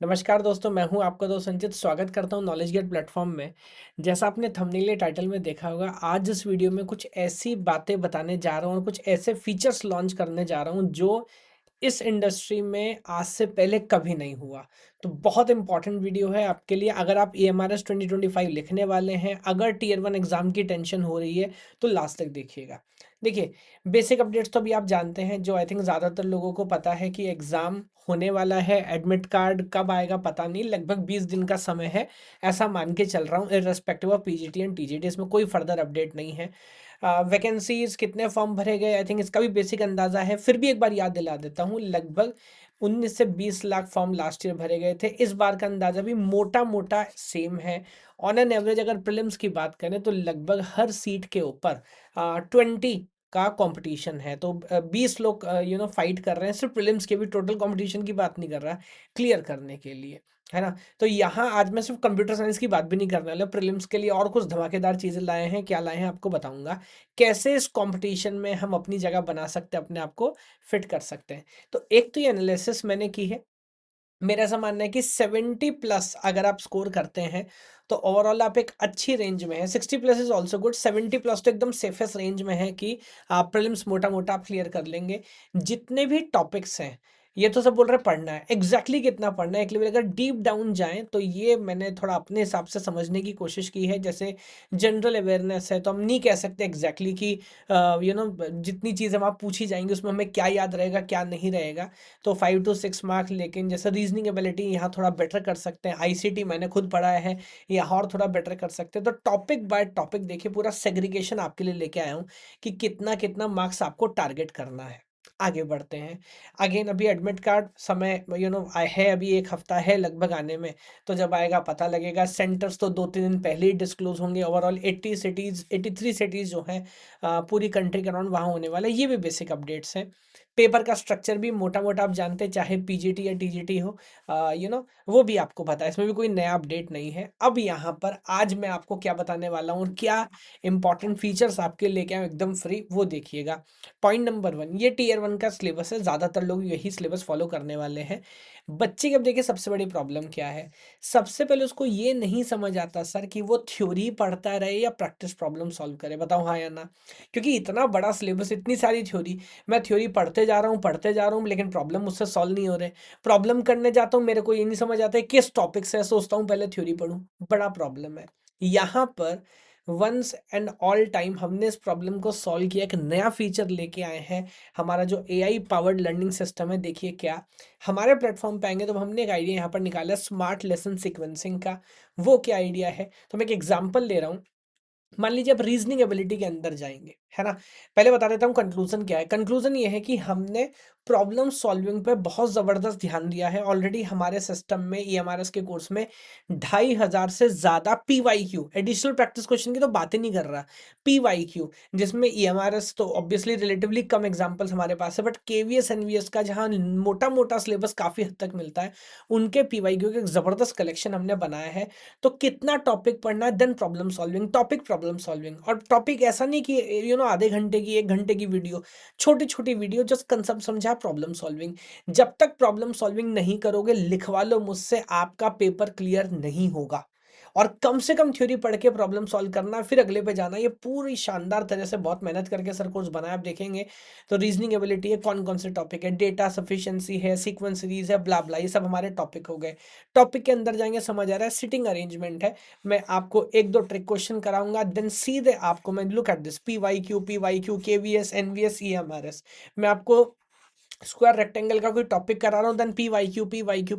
नमस्कार दोस्तों, मैं हूं आपका दोस्त संचित। स्वागत करता हूं नॉलेज गेट प्लेटफॉर्म में। जैसा आपने थंबनेल या टाइटल में देखा होगा, आज इस वीडियो में कुछ ऐसी बातें बताने जा रहा हूं और कुछ ऐसे फीचर्स लॉन्च करने जा रहा हूं जो इस इंडस्ट्री में आज से पहले कभी नहीं हुआ। तो बहुत इंपॉर्टेंट वीडियो है आपके लिए। अगर आप EMRS 2025 लिखने वाले हैं, अगर टीयर 1 एग्जाम की टेंशन हो रही है, तो लास्ट तक देखिएगा। देखिए, बेसिक अपडेट्स तो अभी आप जानते हैं, जो आई थिंक ज़्यादातर लोगों को पता है कि एग्ज़ाम होने वाला है। एडमिट कार्ड कब आएगा पता नहीं, लगभग 20 दिन का समय है, ऐसा मान के चल रहा हूँ, irrespective of PGT and TGT। इसमें कोई फर्दर अपडेट नहीं है। वैकेंसीज कितने फॉर्म भरे गए, आई थिंक इसका भी बेसिक अंदाजा है, फिर भी एक बार याद दिला देता हूँ। लगभग 19 से 20 लाख फॉर्म लास्ट ईयर भरे गए थे। इस बार का अंदाजा भी मोटा मोटा सेम है। ऑन एन एवरेज अगर प्रीलिम्स की बात करें तो लगभग हर सीट के ऊपर 20 का कंपटीशन है। तो 20 लोग फाइट कर रहे हैं, सिर्फ प्रीलिम्स के भी, टोटल कंपटीशन की बात नहीं कर रहा, क्लियर करने के लिए, है ना। तो यहाँ आज मैं सिर्फ कंप्यूटर साइंस की बात भी नहीं करने वाला, प्रीलिम्स के लिए और कुछ धमाकेदार चीज़ें लाए हैं। क्या लाए हैं आपको बताऊंगा, कैसे इस कंपटीशन में हम अपनी जगह बना सकते हैं, अपने आप को फिट कर सकते हैं। तो एक तो ये एनालिसिस मैंने की है। मेरा ऐसा मानना है कि 70 प्लस अगर आप स्कोर करते हैं तो ओवरऑल आप एक अच्छी रेंज में है। 60 plus is also good, 70 plus तो एकदम सेफेस्ट रेंज में है कि आप प्रीलिम्स मोटा मोटा आप क्लियर कर लेंगे। जितने भी टॉपिक्स हैं, ये तो सब बोल रहे पढ़ना है, एग्जैक्टली कितना पढ़ना है, एक लेवल अगर डीप डाउन जाएं तो ये मैंने थोड़ा अपने हिसाब से समझने की कोशिश की है। जैसे जनरल अवेयरनेस है, तो हम नहीं कह सकते एग्जैक्टली कि जितनी चीज़ें वहाँ पूछी जाएंगी उसमें हमें क्या याद रहेगा क्या नहीं रहेगा। तो 5 to 6 मार्क्स, लेकिन जैसे रीजनिंग एबिलिटी यहाँ थोड़ा बेटर कर सकते हैं। ICT मैंने खुद पढ़ा है, यहाँ और थोड़ा बेटर कर सकते हैं। तो टॉपिक बाय टॉपिक देखिए, पूरा सेग्रीगेशन आपके लिए लेके आया हूँ कि कितना कितना मार्क्स आपको टारगेट करना है। आगे बढ़ते हैं। अगेन अभी एडमिट कार्ड समय है, अभी 1 हफ्ता है लगभग आने में। तो जब आएगा पता लगेगा। सेंटर्स तो 2-3 दिन पहले ही डिस्क्लोज होंगे। ओवरऑल 80 सिटीज, 83 सिटीज जो हैं पूरी कंट्री के अराउंड, वहाँ होने वाला है। ये भी बेसिक अपडेट्स हैं। पेपर का स्ट्रक्चर भी मोटा मोटा आप जानते हैं, चाहे PGT या TGT हो, वो भी आपको पता है, इसमें भी कोई नया अपडेट नहीं है। अब यहाँ पर आज मैं आपको क्या बताने वाला हूँ और क्या इंपॉर्टेंट फीचर्स आपके लेके आए एकदम फ्री, वो देखिएगा। पॉइंट नंबर 1, ये टीयर 1 का सिलेबस है, ज़्यादातर लोग यही सिलेबस फॉलो करने वाले हैं। बच्चे की अब देखिए सबसे बड़ी प्रॉब्लम क्या है। सबसे पहले उसको ये नहीं समझ आता सर कि वो थ्योरी पढ़ता रहे या प्रैक्टिस प्रॉब्लम सॉल्व करे। बताओ हाँ या ना। क्योंकि इतना बड़ा सिलेबस, इतनी सारी थ्योरी, मैं थ्योरी पढ़ते जा रहा हूँ, लेकिन प्रॉब्लम मुझसे सॉल्व नहीं हो रहे। प्रॉब्लम करने जाता हूँ, मेरे को ये नहीं समझ आता है किस टॉपिक से, सोचता हूँ पहले थ्योरी पढ़ूँ। बड़ा प्रॉब्लम है। यहाँ पर वंस एंड ऑल टाइम हमने इस प्रॉब्लम को सॉल्व किया, एक नया फीचर लेके आए हैं। हमारा जो AI पावर्ड लर्निंग सिस्टम है, देखिए क्या हमारे प्लेटफॉर्म पे आएंगे तो हमने एक आइडिया यहाँ पर निकाला, स्मार्ट लेसन सीक्वेंसिंग का। वो क्या आइडिया है, तो मैं एक एग्जांपल ले रहा हूँ। मान लीजिए आप रीजनिंग एबिलिटी के अंदर जाएंगे, है ना। पहले बता देता हूँ कंक्लूजन क्या है। कंक्लूजन ये है कि हमने प्रॉब्लम सॉल्विंग पे बहुत ज़बरदस्त ध्यान दिया है। ऑलरेडी हमारे सिस्टम में EMRS के कोर्स में 2500 से ज़्यादा PYQ, एडिशनल प्रैक्टिस क्वेश्चन की तो बात ही नहीं कर रहा, PYQ, जिसमें EMRS तो ऑब्वियसली रिलेटिवली कम एग्जाम्पल्स हमारे पास है, बट KVS NVS का जहाँ मोटा मोटा सिलेबस काफ़ी हद तक मिलता है, उनके PYQ के एक ज़बरदस्त कलेक्शन हमने बनाया है। तो कितना टॉपिक पढ़ना है, then problem solving, topic problem solving. और टॉपिक ऐसा नहीं कि आधे घंटे की 1 घंटे की वीडियो, छोटी छोटी वीडियो, जस्ट कंसेप्ट समझा, प्रॉब्लम सॉल्विंग। जब तक प्रॉब्लम सॉल्विंग नहीं करोगे, लिखवा लो मुझसे, आपका पेपर क्लियर नहीं होगा। और कम से कम थ्योरी पढ़ के प्रॉब्लम सॉल्व करना, फिर अगले पे जाना। ये पूरी शानदार तरह से बहुत मेहनत करके सर कोर्स बनाया, आप देखेंगे। तो रीजनिंग एबिलिटी है, कौन कौन से टॉपिक है, डेटा सफिशिएंसी है, सीक्वेंस सीरीज है, ब्ला ब्ला, ये सब हमारे टॉपिक हो गए। टॉपिक के अंदर जाएंगे, समझ आ रहा है, सिटिंग अरेंजमेंट है। मैं आपको 1-2 ट्रिक क्वेश्चन कराऊंगा, देन सीधे आपको मैं look at this, PYQ, KVS NVS EMRS। मैं आपको स्क्वायर रेक्टेंगल का कोई टॉपिक करा रहा हूँ, देन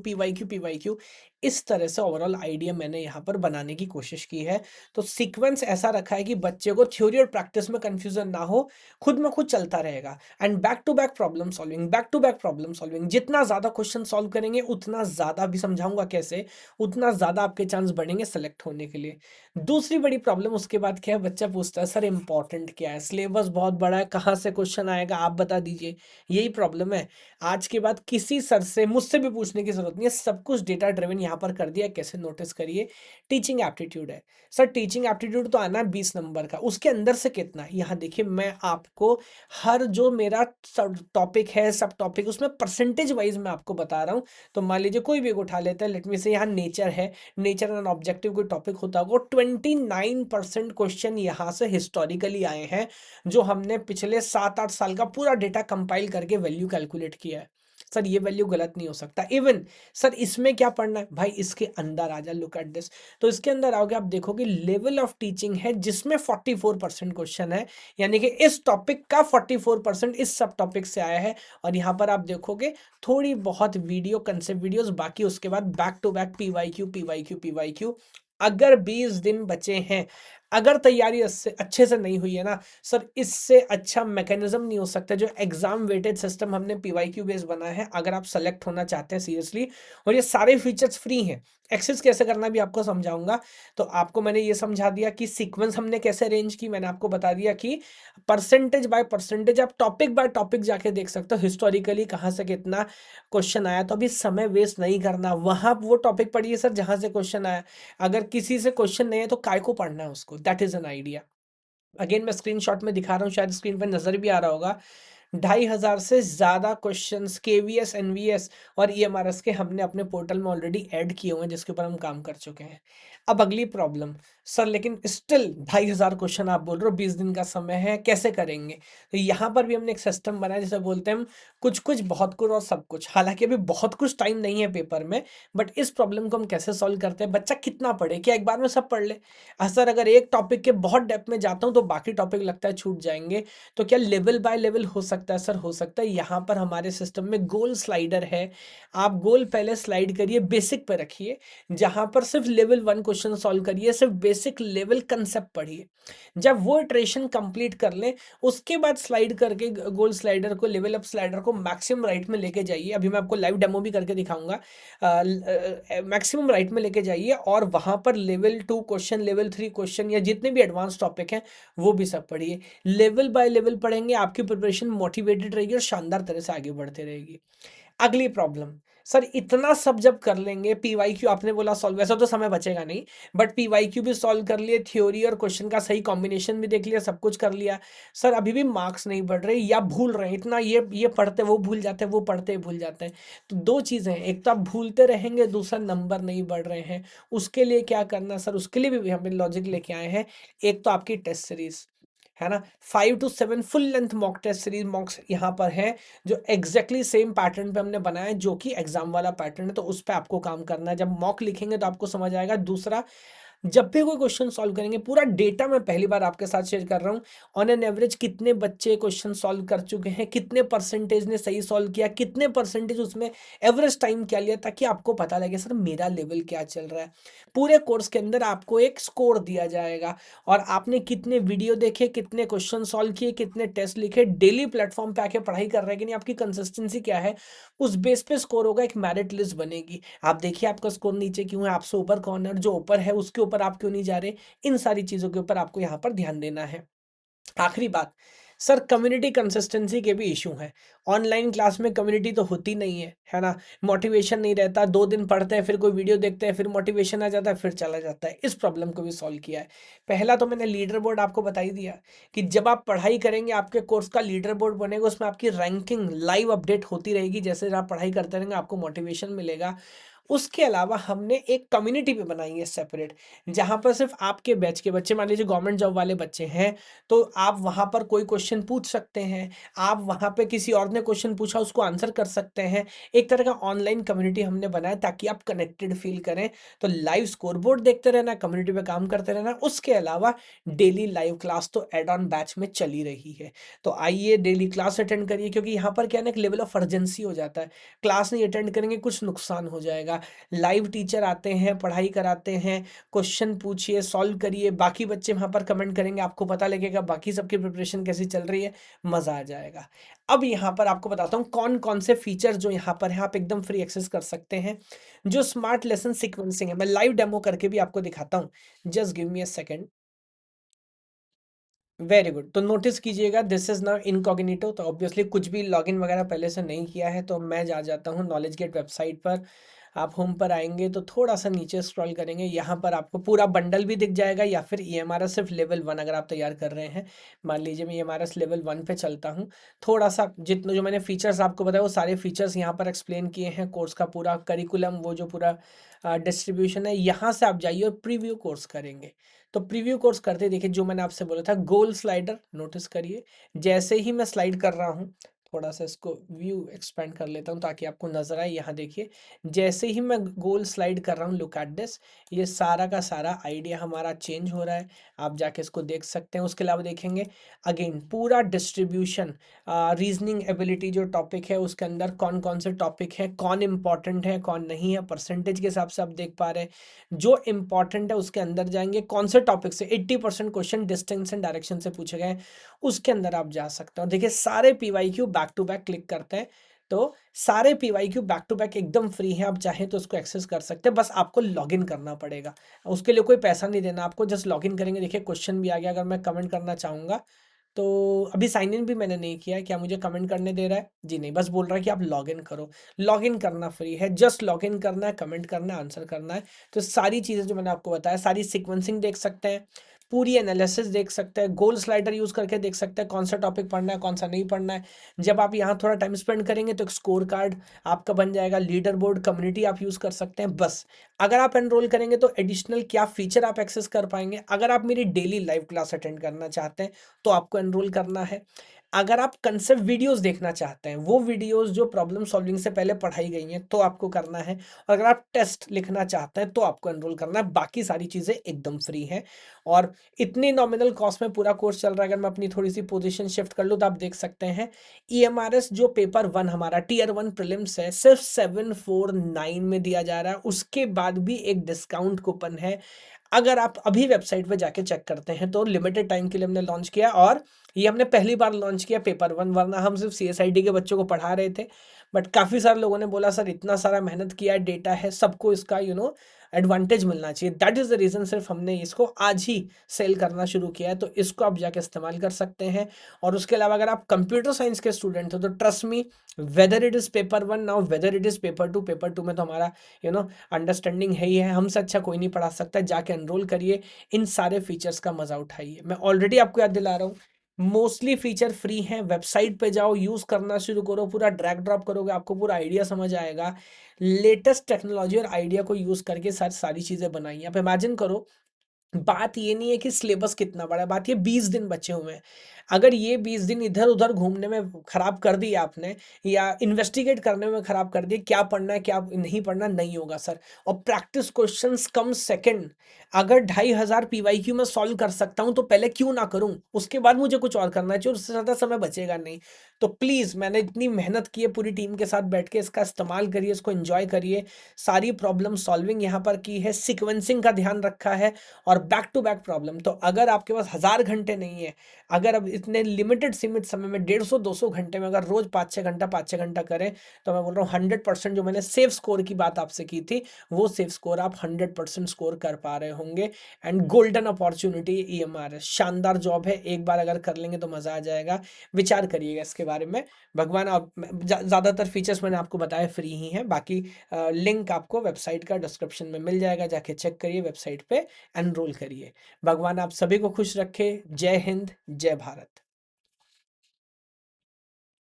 PYQ, इस तरह से ओवरऑल आइडिया मैंने यहाँ पर बनाने की कोशिश की है। तो सीक्वेंस ऐसा रखा है कि बच्चे को थ्योरी और प्रैक्टिस में कंफ्यूजन ना हो, खुद में खुद चलता रहेगा। And back to back problem solving, back to back problem solving. जितना ज्यादा क्वेश्चन सॉल्व करेंगे, उतना ज्यादा, भी समझाऊंगा कैसे, उतना ज्यादा आपके चांस बढ़ेंगे सेलेक्ट होने के लिए। दूसरी बड़ी प्रॉब्लम उसके बाद क्या है, बच्चा पूछता है सर इंपॉर्टेंट क्या है, सिलेबस बहुत बड़ा है, कहाँ से क्वेश्चन आएगा, आप बता दीजिए। यही प्रॉब्लम सिस्टम है, आज के बाद किसी सर से मुझसे भी पूछने की ज़रूरत नहीं है, सब कुछ डेटा ड्रिवन यहाँ पर कर दिया है। कैसे? नोटिस करिए, टीचिंग एप्टीट्यूड है। सर टीचिंग एप्टीट्यूड तो आना है 20 नंबर का, उसके अंदर से कितना? यहाँ देखिए मैं आपको हर जो मेरा सब टॉपिक है, सब टॉपिक उसमें परसेंटेज वाइज़ मैं आपको बता रहा हूँ। तो मान लीजिए कोई भी एक उठा लेते हैं, लेट मी से यहाँ नेचर है, नेचर एंड ऑब्जेक्टिव कोई टॉपिक होता होगा, 29% क्वेश्चन यहाँ से हिस्टोरिकली आए हैं, जो हमने पिछले 7-8 साल का पूरा डेटा कंपाइल करके वैल्यू कैलकुलेट किया है। सर ये वैल्यू गलत नहीं हो सकता। इवन सर इसमें क्या पढ़ना है? भाई इसके अंदर आ जा, लुक एट दिस। तो इसके अंदर आओगे आप देखोगे लेवल ऑफ टीचिंग है जिसमें 44% क्वेश्चन है, यानी कि इस टॉपिक का 44% इस सब टॉपिक से आया है। और यहाँ पर आप देखोगे थोड़ी बहुत वीडियो, कंसेप्ट वीडियोस, बाकी उसके बाद back to back PYQ PYQ PYQ. अगर 20 दिन बचे हैं, अगर तैयारी अच्छे से नहीं हुई है ना सर, इससे अच्छा मैकेनिज्म नहीं हो सकता। जो एग्जाम वेटेड सिस्टम हमने पीवाईक्यू बेस बना है, अगर आप सेलेक्ट होना चाहते हैं सीरियसली, और ये सारे फीचर्स फ्री हैं, एक्सेस कैसे करना भी आपको समझाऊंगा। तो आपको मैंने ये समझा दिया कि सीक्वेंस हमने कैसे अरेंज की, मैंने आपको बता दिया कि परसेंटेज बाय परसेंटेज आप टॉपिक बाय टॉपिक जाके देख सकते हो हिस्टोरिकली कहाँ से कितना क्वेश्चन आया। तो अभी समय वेस्ट नहीं करना, वहां वो टॉपिक पढ़िए सर जहां से क्वेश्चन आया। अगर किसी से क्वेश्चन नहीं है तो काय को पढ़ना है उसको, that is an idea. Again मैं स्क्रीनशॉट में दिखा रहा हूँ, शायद स्क्रीन पर नजर भी आ रहा होगा। 2500 से ज़्यादा क्वेश्चंस केवीएस, एनवीएस और ईएमआरएस के हमने अपने पोर्टल में ऑलरेडी ऐड किए हुए हैं, जिसके ऊपर हम काम कर चुके हैं। अब अगली प्रॉब्लम, सर लेकिन स्टिल 2500 क्वेश्चन आप बोल रहे हो, 20 दिन का समय है, कैसे करेंगे? तो यहाँ पर भी हमने एक सिस्टम बनाया जिसे बोलते हैं हम कुछ कुछ बहुत कुछ और सब कुछ। हालांकि अभी बहुत कुछ टाइम नहीं है पेपर में, बट इस प्रॉब्लम को हम कैसे सॉल्व करते हैं? बच्चा कितना पढ़े, क्या एक बार में सब पढ़ ले? सर अगर एक टॉपिक के बहुत डेप्थ में जाता हूँ तो बाकी टॉपिक लगता है छूट जाएंगे। तो क्या लेवल बाय लेवल हो सकता है? सर हो सकता है। यहाँ पर हमारे सिस्टम में गोल स्लाइडर है, आप गोल पहले स्लाइड करिए, बेसिक पे रखिए, जहां पर सिर्फ लेवल 1 क्वेश्चन सॉल्व करिए, सिर्फ बेसिक लेवल कंसेप्ट पढ़िए। जब वो इटरेशन कंप्लीट कर लें, उसके बाद स्लाइड करके गोल स्लाइडर को, लेवल अप स्लाइडर को मैक्सिमम राइट में लेके जाइए। अभी मैं आपको लाइव डेमो भी करके दिखाऊंगा। मैक्सिमम राइट में लेके जाइए और वहां पर लेवल 2 क्वेश्चन, लेवल 3 क्वेश्चन या जितने भी एडवांस टॉपिक हैं वो भी सब पढ़िए। लेवल बाय लेवल पढ़ेंगे, आपकी प्रिपरेशन मोटिवेटेड रहेगी और शानदार तरह से आगे बढ़ते रहेगी। अगली प्रॉब्लम, सर इतना सब जब कर लेंगे, पीवाईक्यू आपने बोला सॉल्व, वैसा तो समय बचेगा नहीं, बट पीवाईक्यू भी सॉल्व कर लिए, थ्योरी और क्वेश्चन का सही कॉम्बिनेशन भी देख लिया, सब कुछ कर लिया, सर अभी भी मार्क्स नहीं बढ़ रहे या भूल रहे हैं इतना, ये पढ़ते वो भूल जाते हैं, वो पढ़ते भूल जाते हैं। तो दो चीजें हैं, एक तो आप भूलते रहेंगे, दूसरा नंबर नहीं बढ़ रहे हैं। उसके लिए क्या करना सर? उसके लिए भी हमें लॉजिक लेके आए हैं। एक तो आपकी टेस्ट सीरीज है ना, 5 to 7 full length mock test series mocks यहाँ पर है, जो एग्जैक्टली सेम पैटर्न पे हमने बनाया है, जो कि एग्जाम वाला पैटर्न है। तो उस पर आपको काम करना है, जब मॉक लिखेंगे तो आपको समझ आएगा। दूसरा, जब भी कोई क्वेश्चन सॉल्व करेंगे, पूरा डेटा मैं पहली बार आपके साथ शेयर कर रहा हूँ। ऑन एन एवरेज कितने बच्चे क्वेश्चन सॉल्व कर चुके हैं, कितने परसेंटेज ने सही सॉल्व किया, कितने परसेंटेज उसमें एवरेज टाइम क्या लिया, ताकि आपको पता लगे सर मेरा लेवल क्या चल रहा है। पूरे कोर्स के अंदर आपको एक स्कोर दिया जाएगा, और आपने कितने वीडियो देखे, कितने क्वेश्चन सॉल्व किए, कितने टेस्ट लिखे, डेली प्लेटफॉर्म पे आके पढ़ाई कर रहे हैं कि नहीं, आपकी कंसिस्टेंसी क्या है, उस बेस पे स्कोर होगा। एक मेरिट लिस्ट बनेगी। आप देखिए आपका स्कोर नीचे क्यों है, आपसे ऊपर कौन है, और जो ऊपर है उसके ऊपर आप क्यों नहीं जा रहे। इन सारी चीजों के ऊपर आपको यहाँ पर ध्यान देना है। आखिरी बात, सर कम्युनिटी कंसिस्टेंसी के भी इशू हैं। ऑनलाइन क्लास में कम्युनिटी तो होती नहीं है ना, मोटिवेशन नहीं रहता, 2 दिन पढ़ते हैं, फिर कोई वीडियो देखते हैं, फिर मोटिवेशन आ जाता है, फिर चला जाता है। इस प्रॉब्लम को भी सॉल्व किया है। पहला तो मैंने लीडर बोर्ड आपको बता ही दिया, कि जब आप पढ़ाई करेंगे आपके कोर्स का लीडर बोर्ड बनेगा, उसमें आपकी रैंकिंग लाइव अपडेट होती रहेगी, जैसे आप पढ़ाई करते रहेंगे आपको मोटिवेशन मिलेगा। उसके अलावा हमने एक कम्युनिटी भी बनाई है सेपरेट, जहां पर सिर्फ आपके बैच के बच्चे, मान लीजिए गवर्नमेंट जॉब वाले बच्चे हैं, तो आप वहां पर कोई क्वेश्चन पूछ सकते हैं, आप वहां पे किसी और ने क्वेश्चन पूछा उसको आंसर कर सकते हैं। एक तरह का ऑनलाइन कम्युनिटी हमने बनाया ताकि आप कनेक्टेड फील करें। तो लाइव स्कोर बोर्ड देखते रहना, कम्युनिटी पे काम करते रहना। उसके अलावा डेली लाइव क्लास तो एड ऑन बैच में चली रही है। तो आइए डेली क्लास अटेंड करिए, क्योंकि यहाँ पर क्या ना एक लेवल ऑफ अर्जेंसी हो जाता है, क्लास नहीं अटेंड करेंगे कुछ नुकसान हो जाएगा। लाइव टीचर आते हैं, पढ़ाई कराते हैं, क्वेश्चन पूछिए, सॉल्व करिए, बाकी बच्चे वहां पर कमेंट करेंगे, आपको पता लगेगा बाकी सबकी प्रिपरेशन कैसी चल रही है, मजा आ जाएगा। अब यहाँ पर आपको बताता हूँ कौन कौन से फीचर जो यहाँ पर है, आप एकदम फ्री एक्सेस कर सकते हैं। जो स्मार्ट लेसन सीक्वेंसिंग है, मैं लाइव डेमो करके भी आपको दिखाता हूँ। Just give me a second. Very good. तो नोटिस कीजिएगा दिस इज नाउ इनकॉग्निटो, तो ऑब्वियसली कुछ भी लॉगिन वगैरह पहले से नहीं किया है, तो मैं जा जाता हूँ नॉलेज गेट वेबसाइट पर। आप होम पर आएंगे तो थोड़ा सा नीचे स्क्रॉल करेंगे, यहाँ पर आपको पूरा बंडल भी दिख जाएगा, या फिर ईएमआरएस सिर्फ लेवल 1 अगर आप तैयार कर रहे हैं। मान लीजिए मैं ईएमआरएस लेवल 1 पे चलता हूँ। थोड़ा सा जितने जो मैंने फीचर्स आपको बताया वो सारे फीचर्स यहाँ पर एक्सप्लेन किए हैं, कोर्स का पूरा करिकुलम, वो जो पूरा डिस्ट्रीब्यूशन है। यहाँ से आप जाइए और प्रीव्यू कोर्स करेंगे। तो प्रीव्यू कोर्स करते देखिए जो मैंने आपसे बोला था गोल स्लाइडर नोटिस करिए। जैसे ही मैं स्लाइड कर रहा हूँ, थोड़ा सा इसको व्यू एक्सपेंड कर लेता हूँ ताकि आपको नजर आए। यहाँ देखिए जैसे ही मैं गोल स्लाइड कर रहा हूँ, लुक एट दिस, ये सारा का सारा आइडिया हमारा चेंज हो रहा है। आप जाके इसको देख सकते हैं। उसके अलावा देखेंगे अगेन पूरा डिस्ट्रीब्यूशन, रीजनिंग एबिलिटी जो टॉपिक है उसके अंदर कौन कौन से टॉपिक है, कौन इंपॉर्टेंट है कौन नहीं है, परसेंटेज के हिसाब से आप देख पा रहे हैं। जो इंपॉर्टेंट है उसके अंदर जाएंगे, कौन से टॉपिक से 80% क्वेश्चन डिस्टेंस एंड डायरेक्शन से पूछे गए, उसके अंदर आप जा सकते हो। देखिए सारे PYQ back to back click करते हैं, तो सारे पीवाईक्यू बैक टू बैक एकदम फ्री हैं। आप चाहें तो उसको एक्सेस कर सकते हैं, बस आपको लॉगिन करना पड़ेगा। उसके लिए कोई पैसा नहीं देना आपको, जस्ट लॉगिन करेंगे। देखिए क्वेश्चन भी आ गया। अगर मैं कमेंट करना चाहूंगा तो अभी साइन इन भी मैंने नहीं किया है, क्या मुझे कमेंट करने दे रहा है? जी नहीं, बस बोल रहा है कि आप लॉगिन करो। लॉगिन करना फ्री है, जस्ट लॉगिन करना है, कमेंट करना है, आंसर करना है। तो सारी चीज़ें जो मैंने आपको बताया, सारी सीक्वेंसिंग देख सकते हैं, पूरी एनालिसिस देख सकते हैं, गोल स्लाइडर यूज करके देख सकते हैं कौन सा टॉपिक पढ़ना है कौन सा नहीं पढ़ना है। जब आप यहाँ थोड़ा टाइम स्पेंड करेंगे तो एक स्कोर कार्ड आपका बन जाएगा, लीडर बोर्ड, कम्युनिटी आप यूज कर सकते हैं। बस अगर आप एनरोल करेंगे तो एडिशनल क्या फीचर आप एक्सेस कर पाएंगे। अगर आप मेरी डेली लाइव क्लास अटेंड करना चाहते हैं तो आपको एनरोल करना है। अगर आप कंसेप्ट वीडियोस देखना चाहते हैं, वो वीडियोस जो प्रॉब्लम सॉल्विंग से पहले पढ़ाई गई हैं, तो आपको करना है। और अगर आप टेस्ट लिखना चाहते हैं तो आपको एनरोल करना है। बाकी सारी चीज़ें एकदम फ्री हैं और इतनी नॉमिनल कॉस्ट में पूरा कोर्स चल रहा है। अगर मैं अपनी थोड़ी सी पोजीशन शिफ्ट कर लूँ तो आप देख सकते हैं ईएमआरएस जो पेपर 1 हमारा टीयर 1 प्रीलिम्स है सिर्फ 749 में दिया जा रहा है। उसके बाद भी एक डिस्काउंट कूपन है। अगर आप अभी वेबसाइट पे जाके चेक करते हैं तो लिमिटेड टाइम के लिए हमने लॉन्च किया, और ये हमने पहली बार लॉन्च किया पेपर 1, वरना हम सिर्फ सीएसआईडी के बच्चों को पढ़ा रहे थे। बट काफ़ी सारे लोगों ने बोला सर इतना सारा मेहनत किया है, डेटा है, सबको इसका एडवांटेज मिलना चाहिए। दैट इज़ द रीज़न सिर्फ हमने इसको आज ही सेल करना शुरू किया है। तो इसको आप जाके इस्तेमाल कर सकते हैं। और उसके अलावा अगर आप कंप्यूटर साइंस के स्टूडेंट हो तो trust me, whether it is paper 1 now, whether it is paper 2, paper 2 में तो हमारा अंडरस्टैंडिंग है ही है, हमसे अच्छा कोई नहीं पढ़ा सकता। जाके एनरोल करिए, इन सारे फीचर्स का मजा उठाइए। मैं ऑलरेडी आपको याद दिला रहा हूँ, मोस्टली फीचर फ्री हैं। वेबसाइट पे जाओ, यूज करना शुरू करो, पूरा ड्रैग ड्रॉप करोगे, आपको पूरा आइडिया समझ आएगा। लेटेस्ट टेक्नोलॉजी और आइडिया को यूज करके सारी चीजें बनाई। आप इमेजिन करो, बात ये नहीं है कि सिलेबस कितना बड़ा है, बात ये 20 दिन बचे हुए हैं। अगर ये 20 दिन इधर उधर घूमने में खराब कर दिए आपने, या इन्वेस्टिगेट करने में खराब कर दिए, क्या पढ़ना है क्या नहीं पढ़ना, नहीं होगा सर। और प्रैक्टिस क्वेश्चंस कम सेकंड, अगर 2500 पीवाईक्यू में सॉल्व कर सकता हूं तो पहले क्यों ना करूं, उसके बाद मुझे कुछ और करना चाहिए, उससे ज्यादा समय बचेगा नहीं। तो प्लीज, मैंने इतनी मेहनत की है पूरी टीम के साथ बैठ के, इसका इस्तेमाल करिए, इसको एंजॉय करिए। सारी प्रॉब्लम सॉल्विंग यहाँ पर की है, सिक्वेंसिंग का ध्यान रखा है, और बैक टू बैक प्रॉब्लम। तो अगर आपके पास 1000 घंटे नहीं है, अगर अब इतने लिमिटेड सीमित समय में 150-200 घंटे में अगर रोज 5-6 घंटा करें, तो मैं बोल रहा हूँ 100% जो मैंने सेफ स्कोर की बात आपसे की थी, वो सेफ स्कोर आप 100% स्कोर कर पा रहे होंगे। एंड गोल्डन अपॉर्चुनिटी ईएमआर, शानदार जॉब है, एक बार अगर कर लेंगे तो मजा आ जाएगा। विचार करिएगा इसके बारे में। भगवान आप, ज्यादातर फीचर्स मैंने आपको बताया फ्री ही हैं, बाकी लिंक आपको वेबसाइट का डिस्क्रिप्शन में मिल जाएगा, जाके चेक करिए वेबसाइट पे, एनरोल करिए। भगवान आप सभी को खुश रखे। जय हिंद, जय भारत।